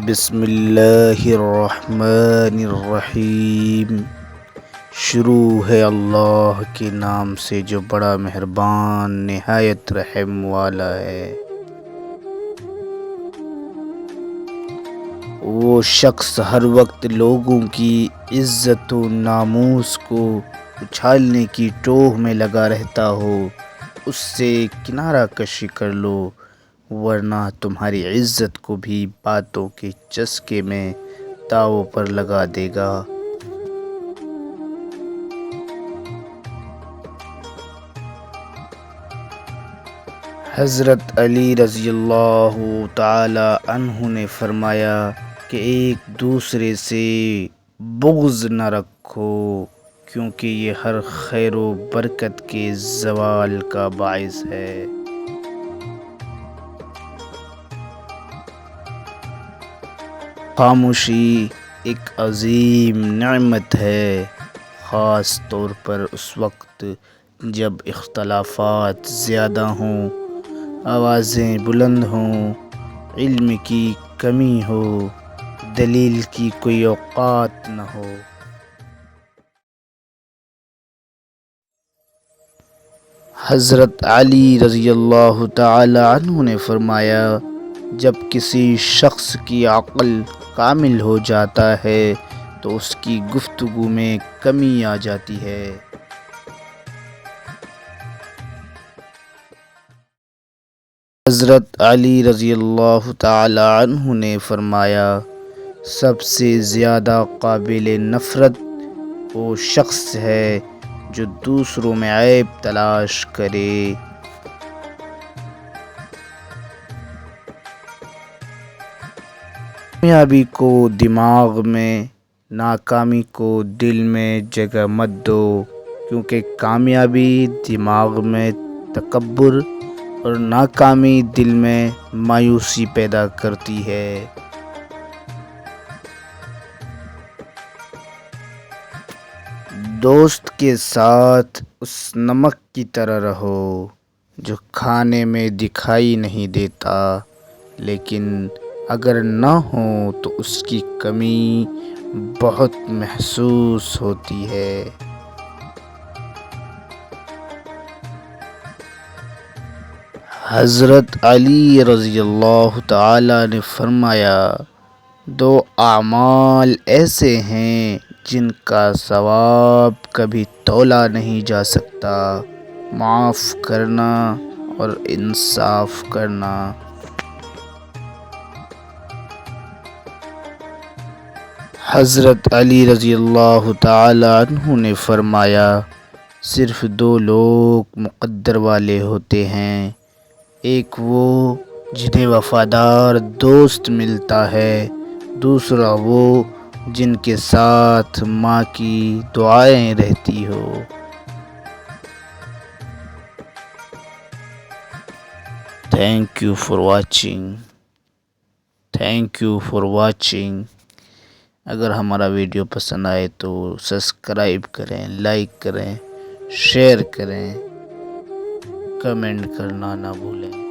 بسم اللہ الرحمن الرحیم۔ شروع ہے اللہ کے نام سے جو بڑا مہربان نہایت رحم والا ہے۔ وہ شخص ہر وقت لوگوں کی عزت و ناموس کو اچھالنے کی ٹوہ میں لگا رہتا ہو، اس سے کنارہ کشی کر لو، ورنہ تمہاری عزت کو بھی باتوں کے چسکے میں داؤ پر لگا دے گا۔ حضرت علی رضی اللہ تعالی عنہ نے فرمایا کہ ایک دوسرے سے بغض نہ رکھو، کیونکہ یہ ہر خیر و برکت کے زوال کا باعث ہے۔ خاموشی ایک عظیم نعمت ہے، خاص طور پر اس وقت جب اختلافات زیادہ ہوں، آوازیں بلند ہوں، علم کی کمی ہو، دلیل کی کوئی اوقات نہ ہو۔ حضرت علی رضی اللہ تعالی عنہ نے فرمایا، جب کسی شخص کی عقل کامل ہو جاتا ہے تو اس کی گفتگو میں کمی آ جاتی ہے۔ حضرت علی رضی اللہ تعالی عنہ نے فرمایا، سب سے زیادہ قابل نفرت وہ شخص ہے جو دوسروں میں عیب تلاش کرے۔ کامیابی کو دماغ میں، ناکامی کو دل میں جگہ مت دو، کیونکہ کامیابی دماغ میں تکبر اور ناکامی دل میں مایوسی پیدا کرتی ہے۔ دوست کے ساتھ اس نمک کی طرح رہو جو کھانے میں دکھائی نہیں دیتا، لیکن اگر نہ ہو تو اس کی کمی بہت محسوس ہوتی ہے۔ حضرت علی رضی اللہ تعالی نے فرمایا، دو اعمال ایسے ہیں جن کا ثواب کبھی تولا نہیں جا سکتا، معاف کرنا اور انصاف کرنا۔ حضرت علی رضی اللہ تعالی عنہ نے فرمایا، صرف دو لوگ مقدر والے ہوتے ہیں، ایک وہ جنہیں وفادار دوست ملتا ہے، دوسرا وہ جن کے ساتھ ماں کی دعائیں رہتی ہو۔ Thank you for watching. اگر ہمارا ویڈیو پسند آئے تو سبسکرائب کریں، لائک کریں، شیئر کریں، کمنٹ کرنا نہ بھولیں۔